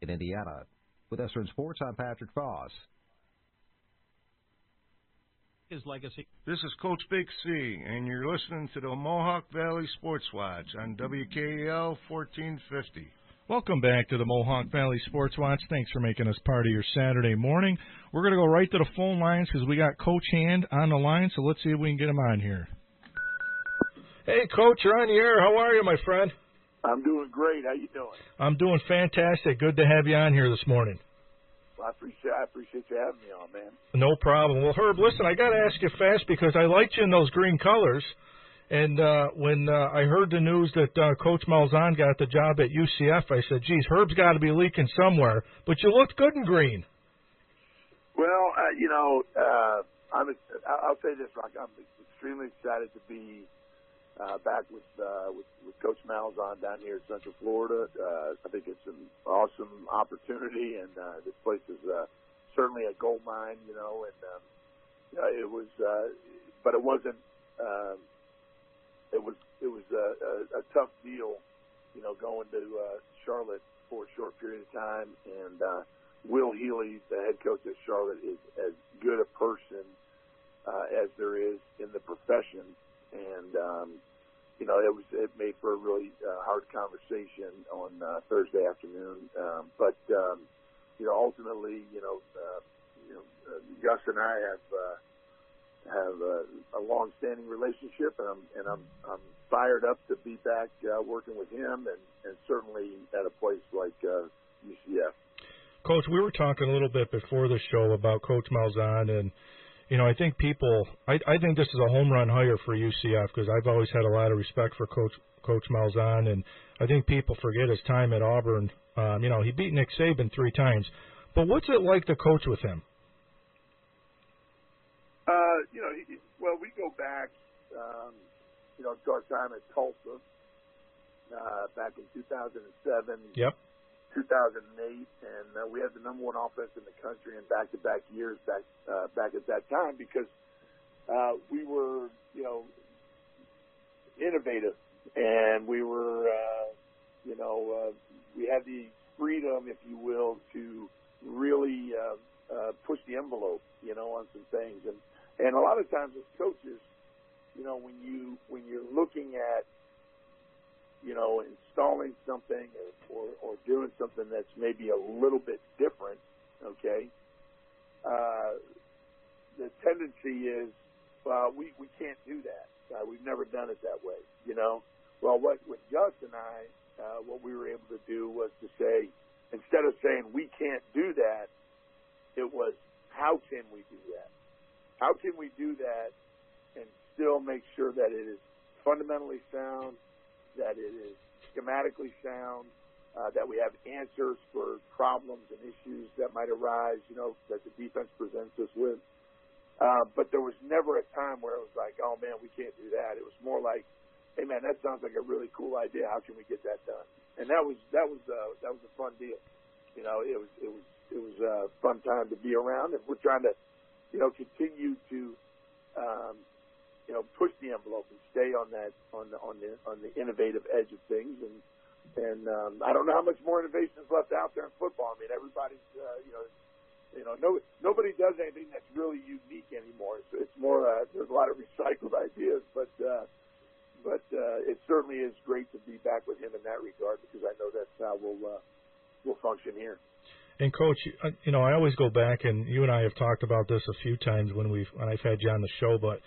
in Indiana. With Western Sports, I'm Patrick Foss. His legacy. This is Coach Big C, and you're listening to the Mohawk Valley Sports Watch on WKEL 1450. Welcome back to the Mohawk Valley Sports Watch. Thanks for making us part of your Saturday morning. We're going to go right to the phone lines because we got Coach Hand on the line, so let's see if we can get him on here. Hey, Coach, you're on the air. How are you, my friend? I'm doing great. How you doing? I'm doing fantastic. Good to have you on here this morning. Well, I appreciate you having me on, man. No problem. Well, Herb, listen, I got to ask you fast because I liked you in those green colors. And when I heard the news that Coach Malzahn got the job at UCF, I said, geez, Herb's got to be leaking somewhere. But you looked good in green. Well, I'll say this, Rock. I'm extremely excited to be back with Coach Malzahn down here in Central Florida. I think it's an awesome opportunity, and this place is certainly a gold mine, and it was, but it wasn't. It was a tough deal, going to Charlotte for a short period of time. And Will Healy, the head coach at Charlotte, is as good a person as there is in the profession. And it made for a really hard conversation on Thursday afternoon. But ultimately, Gus and I have a long-standing relationship, and I'm fired up to be back working with him, and certainly at a place like UCF. Coach, we were talking a little bit before the show about Coach Malzahn, and I think I think this is a home run hire for UCF because I've always had a lot of respect for Coach Malzahn, and I think people forget his time at Auburn. He beat Nick Saban 3 times, but what's it like to coach with him? Well, we go back, to our time at Tulsa back in 2007, yep, 2008, and we had the number 1 offense in the country in back-to-back years back at that time because we were, innovative, and we were, we had the freedom, if you will, to really push the envelope, on some things. And a lot of times as coaches, when you're looking at, installing something or doing something that's maybe a little bit different, okay, the tendency is, we can't do that. We've never done it that way, Well, what Gus and I, what we were able to do was to say, instead of saying we can't do that, it was, how can we do that? How can we do that and still make sure that it is fundamentally sound, that it is schematically sound, that we have answers for problems and issues that might arise, that the defense presents us with. But there was never a time where it was like, oh, man, we can't do that. It was more like, hey, man, that sounds like a really cool idea. How can we get that done? And that was a fun deal. It was a fun time to be around, and we're trying to, continue to, push the envelope and stay on that, on the innovative edge of things. And I don't know how much more innovation is left out there in football. I mean, everybody's, nobody does anything that's really unique anymore. It's more, there's a lot of recycled ideas, but it certainly is great to be back with him in that regard because I know that's how we'll function here. And Coach, I always go back, and you and I have talked about this a few times when I've had you on the show, but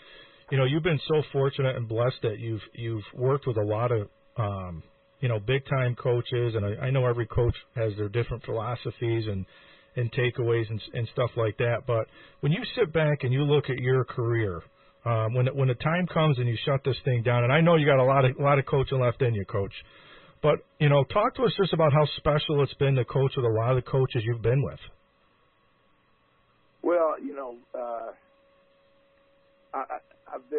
you've been so fortunate and blessed that you've worked with a lot of big time coaches, and I know every coach has their different philosophies and takeaways and stuff like that. But when you sit back and you look at your career, when the time comes and you shut this thing down, and I know you got a lot of coaching left in you, Coach. But, talk to us just about how special it's been to coach with a lot of the coaches you've been with. Well, I've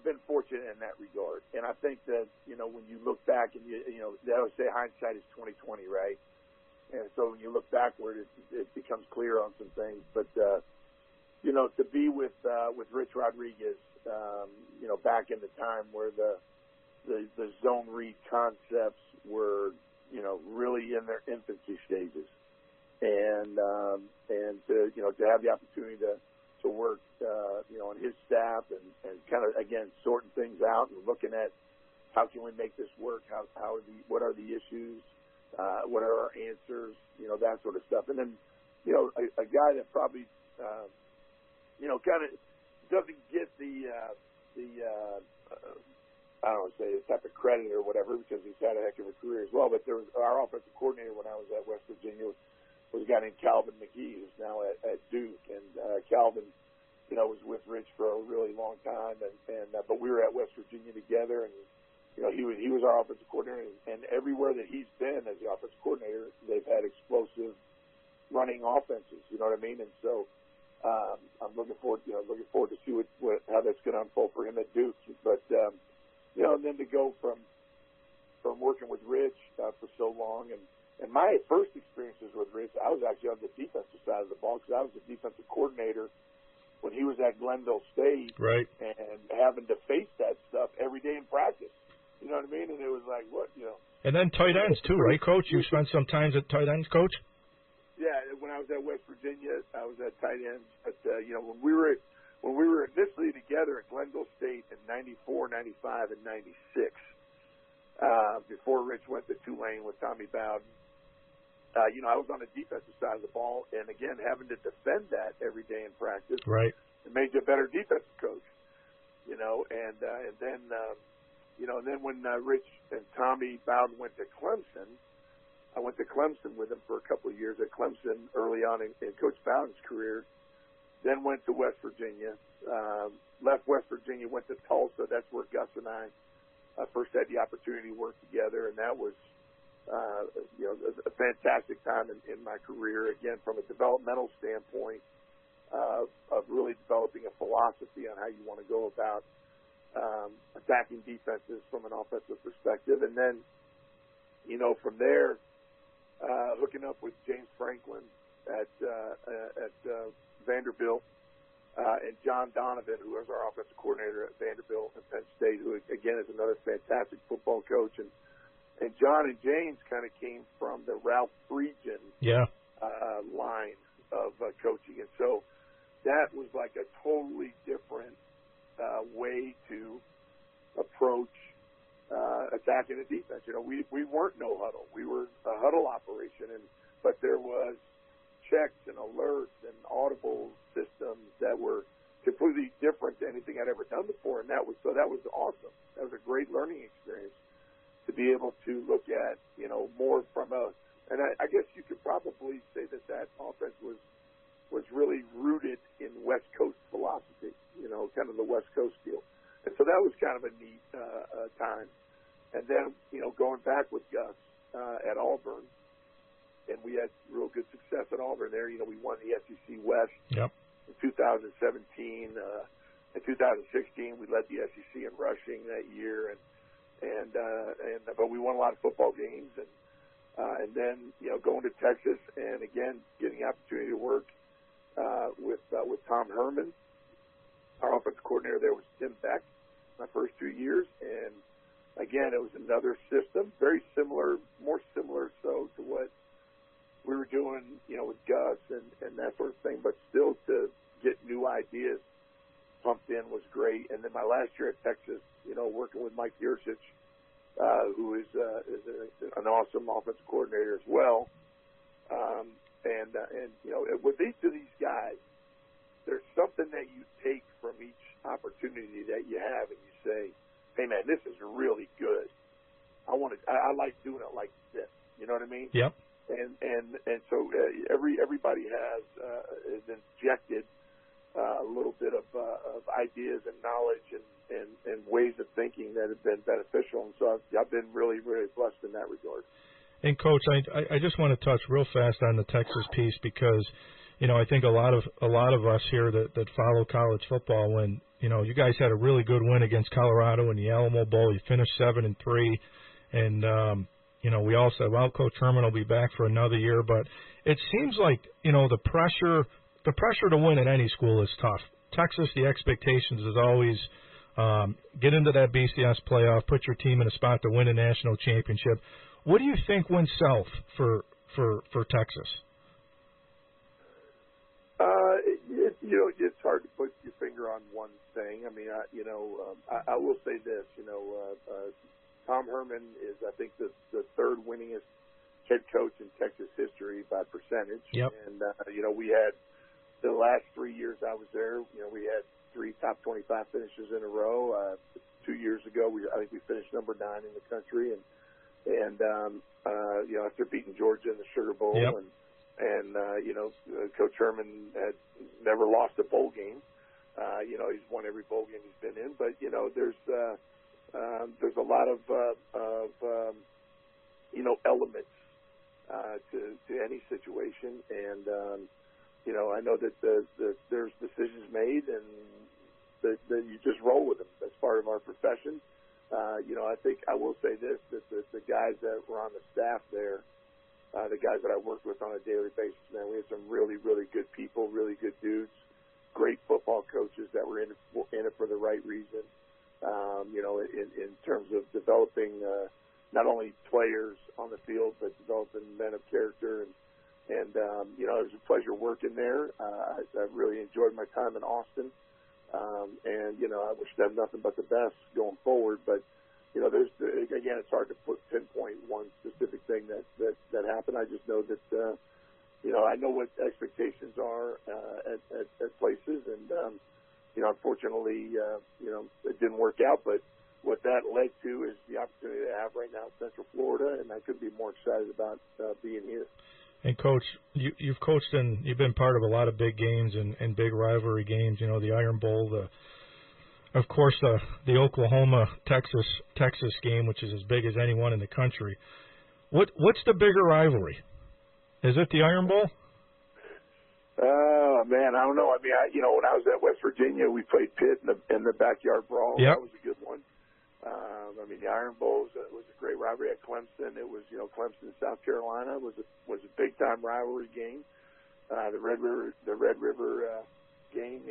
been fortunate in that regard, and I think that when you look back and they always say hindsight is 20/20, right? And so when you look backward, it becomes clear on some things. But to be with Rich Rodriguez, back in the time where the zone read concepts were really in their infancy stages, and to have the opportunity to work, on his staff and kind of, again, sorting things out and looking at how can we make this work, what are the issues, what are our answers, that sort of stuff. And then, a guy that probably, kind of doesn't get the I don't want to say the type of credit or whatever, because he's had a heck of a career as well. But there was our offensive coordinator when I was at West Virginia was a guy named Calvin McGee, who's now at Duke. And Calvin, was with Rich for a really long time, but we were at West Virginia together, and he was our offensive coordinator, and everywhere that he's been as the offensive coordinator, they've had explosive running offenses. You know what I mean? And so I'm looking forward to see how that's going to unfold for him at Duke. But and then to go from working with Rich for so long, and my first experiences with Rich, I was actually on the defensive side of the ball because I was the defensive coordinator when he was at Glenville State, right? And having to face that stuff every day in practice. You know what I mean? And it was like, what, And then tight ends too, right, Coach? You spent some time at tight ends, Coach? Yeah, when I was at West Virginia, I was at tight ends. But when we were initially together at Glenville State in '94, '95, and '96, before Rich went to Tulane with Tommy Bowden, I was on the defensive side of the ball, and again, having to defend that every day in practice, right, it made you a better defensive coach. And then when Rich and Tommy Bowden went to Clemson, I went to Clemson with him for a couple of years at Clemson early on in Coach Bowden's career. Then went to West Virginia, left West Virginia, went to Tulsa. That's where Gus and I first had the opportunity to work together, and that was a fantastic time in my career. Again, from a developmental standpoint of really developing a philosophy on how you want to go about attacking defenses from an offensive perspective, and then from there hooking up with James Franklin at Vanderbilt, and John Donovan, who was our offensive coordinator at Vanderbilt and Penn State, who again is another fantastic football coach, and John and James kind of came from the Ralph Friedgen line of coaching, and so that was like a totally different way to approach attacking a defense. We weren't no huddle. We were a huddle operation, but there was checks and alerts and audible systems that were completely different to anything I'd ever done before, and that was awesome. That was a great learning experience to be able to look at more from and I guess you could probably say that offense was really rooted in West Coast philosophy, kind of the West Coast deal. And so that was kind of a neat time. And then, going back with Gus at Auburn, and we had real good success at Auburn there. We won the SEC West in 2017. In 2016, we led the SEC in rushing that year, but we won a lot of football games. And then, going to Texas and, again, getting the opportunity to work with Tom Herman. Our offensive coordinator there was Tim Beck my first 2 years. And, again, it was another system, very similar, more similar so to what we were doing, with Gus and that sort of thing. But still to get new ideas pumped in was great. And then my last year at Texas, working with Mike Yurcich, who is an awesome offensive coordinator as well. With each of these guys, there's something that you take from each opportunity that you have, and you say, "Hey, man, this is really good. I like doing it like this." You know what I mean? Yep. And so everybody has injected a little bit of ideas and knowledge and ways of thinking that have been beneficial. And so I've been really, really blessed in that regard. And Coach, I just want to touch real fast on the Texas piece because, I think a lot of us here that follow college football, when you guys had a really good win against Colorado in the Alamo Bowl, you finished 7-3, and we all said, well, Coach Herman will be back for another year, but it seems like the pressure to win at any school is tough. Texas, the expectations is always get into that BCS playoff, put your team in a spot to win a national championship. What do you think went south for Texas? It's hard to put your finger on one thing. I mean, I will say this. Tom Herman is, I think, the third winningest head coach in Texas history by percentage. Yep. And we had the last 3 years I was there. We had 3 top 25 finishes in a row. 2 years ago, I think we finished number 9 in the country, and after beating Georgia in the Sugar Bowl, yep. and Coach Herman had never lost a bowl game. He's won every bowl game he's been in, but there's a lot of elements to any situation, and I know that there's decisions made, and that you just roll with them. That's part of our profession. I think I will say this, that the guys that were on the staff there, the guys that I worked with on a daily basis, man, we had some really, really good people, really good dudes, great football coaches that were in it for the right reason. In terms of developing not only players on the field, but developing men of character. And it was a pleasure working there. I really enjoyed my time in Austin. I wish them nothing but the best going forward. But, it's hard to pinpoint one specific thing that happened. I just know that, I know what expectations are at places. And, unfortunately, it didn't work out. But what that led to is the opportunity to have right now in Central Florida, and I couldn't be more excited about being here. And, Coach, you've coached and you've been part of a lot of big games and big rivalry games, the Iron Bowl, of course, the Oklahoma-Texas game, which is as big as any one in the country. What's the bigger rivalry? Is it the Iron Bowl? Man, I don't know. I mean, when I was at West Virginia, we played Pitt in the backyard brawl. Yep. That was a good one. The Iron Bowl was a great rivalry at Clemson. It was, Clemson, South Carolina was a big time rivalry game. The Red River game,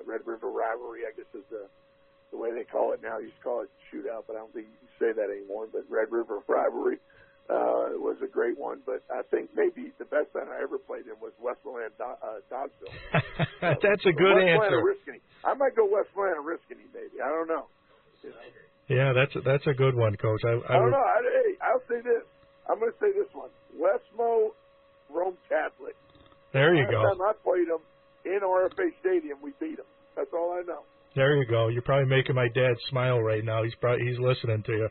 Red River rivalry, I guess is the way they call it now. You used to call it shootout, but I don't think you can say that anymore. But Red River rivalry was a great one. But I think maybe the best time I ever played in was Wesleyan Dodgeville. That's a good answer. I might go Wesleyan or Riskany, maybe. I don't know. Yeah, that's a good one, Coach. I don't know. I'll say this. I'm going to say this one. Westmo Rome Catholic. There you go. Last time I played them in RFA Stadium, we beat them. That's all I know. There you go. You're probably making my dad smile right now. He's listening to you.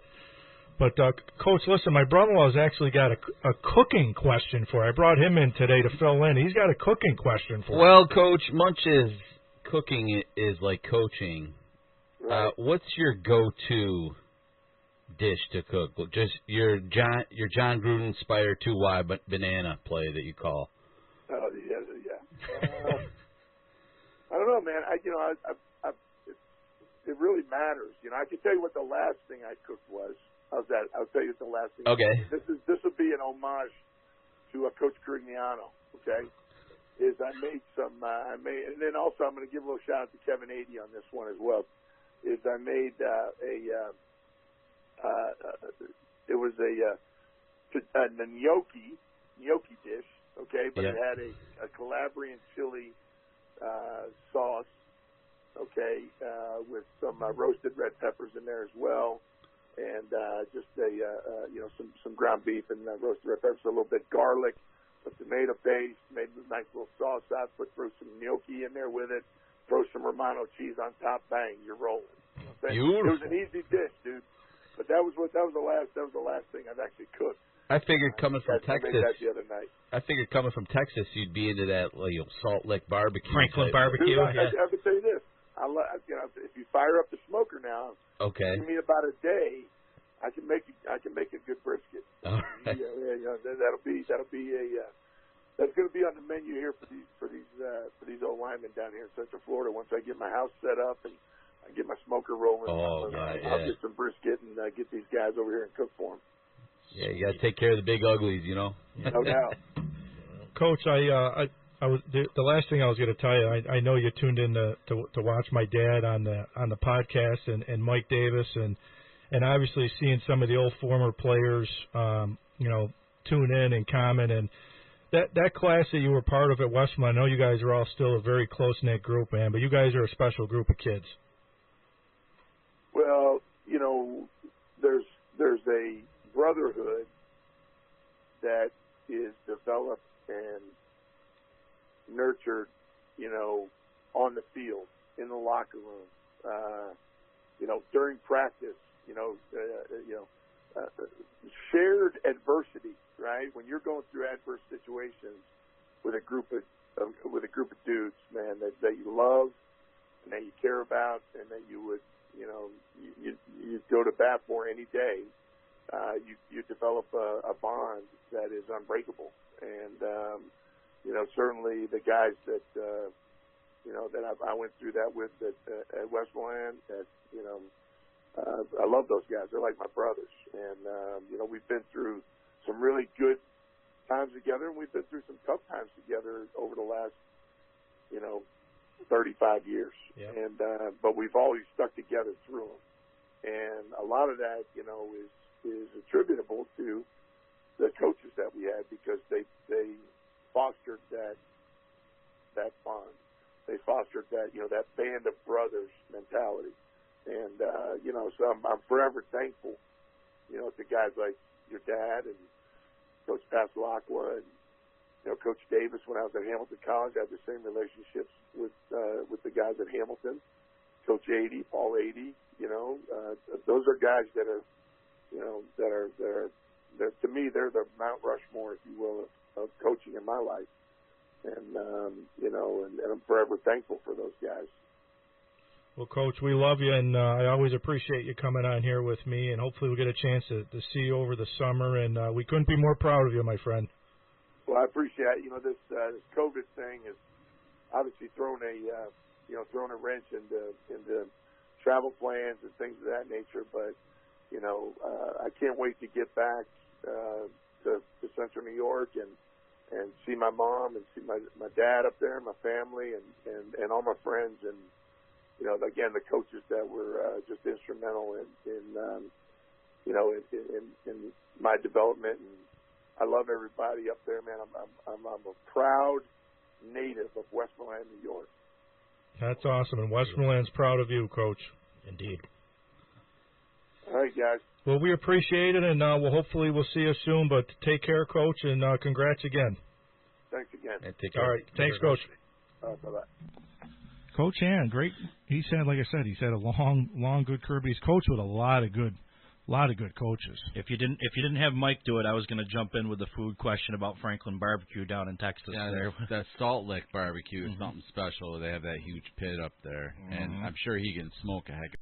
But, Coach, listen, my brother-in-law's actually got a cooking question for you. I brought him in today to fill in. He's got a cooking question for you. Well, Coach, Munch's cooking is like coaching. Right. What's your go-to dish to cook? Just your John Gruden inspired 2Y banana play that you call. Oh yeah. I don't know, man. It really matters. I can tell you what the last thing I cooked was. How's that? I'll tell you what the last thing. Okay. This would be an homage to Coach Grignano. Okay. And then also I'm going to give a little shout out to Kevin Adey on this one as well. I made it was a gnocchi dish, okay, but it had a Calabrian chili sauce, okay, with some roasted red peppers in there as well, and just some ground beef and roasted red peppers, a little bit garlic, a tomato paste, made a nice little sauce out, threw some gnocchi in there with it. Throw some Romano cheese on top, bang, you're rolling. Beautiful. It was an easy dish, dude. But that was the last thing I've actually cooked. I figured coming from Texas. I made that the other night. I figured coming from Texas, you'd be into that Salt Lick barbecue. Franklin barbecue. Dude, I can tell you this. If you fire up the smoker now, okay, give me about a day, I can make a good brisket. All right. That's going to be on the menu here for these old linemen down here in Central Florida. Once I get my house set up and I get my smoker rolling, I'll get some brisket and get these guys over here and cook for them. Yeah, you got to take care of the big uglies, No doubt. Coach, I was the last thing I was going to tell you. I know you tuned in to watch my dad on the podcast and Mike Davis and obviously seeing some of the old former players tune in comment. And that class that you were part of at Westmoreland, I know you guys are all still a very close-knit group, man, but you guys are a special group of kids. Well, there's a brotherhood that is developed and nurtured, on the field, in the locker room, during practice, shared adversity, right? When you're going through adverse situations with a group of dudes, man, that you love and that you care about and that you would, you go to bat for any day, you develop a bond that is unbreakable. And, certainly the guys that, that I went through that with at Wesleyan, I love those guys. They're like my brothers. And, we've been through some really good times together, and we've been through some tough times together over the last, 35 years. Yep. And, but we've always stuck together through them. And a lot of that, is attributable to the coaches that we had, because they fostered that bond. They fostered that, that band of brothers mentality. And, so I'm forever thankful, to guys like your dad and Coach Passalacqua and, Coach Davis. When I was at Hamilton College, I had the same relationships with the guys at Hamilton. Coach 80, Paul 80, those are guys that are, to me, they're the Mount Rushmore, if you will, of coaching in my life. And, and I'm forever thankful for those guys. Well, Coach, we love you, and I always appreciate you coming on here with me, and hopefully we'll get a chance to see you over the summer, and we couldn't be more proud of you, my friend. Well, I appreciate it. This COVID thing has obviously thrown a wrench into travel plans and things of that nature, but, I can't wait to get back to Central New York and see my mom and see my dad up there, my family, and all my friends, and again, the coaches that were just instrumental in my development. And I love everybody up there, man. I'm a proud native of Westmoreland, New York. That's awesome, and Westmoreland's proud of you, Coach. Indeed. All right, guys. Well, we appreciate it, and hopefully we'll see you soon. But take care, Coach, and congrats again. Thanks again. And take care. All right, thanks, Coach. Bye-bye. Coach Han, great. He said, like I said, he's had a long, good career. But he's coached with a lot of good coaches. If you didn't have Mike do it, I was going to jump in with the food question about Franklin Barbecue down in Texas. Yeah, that Salt Lick Barbecue is something special. They have that huge pit up there, and I'm sure he can smoke a heck of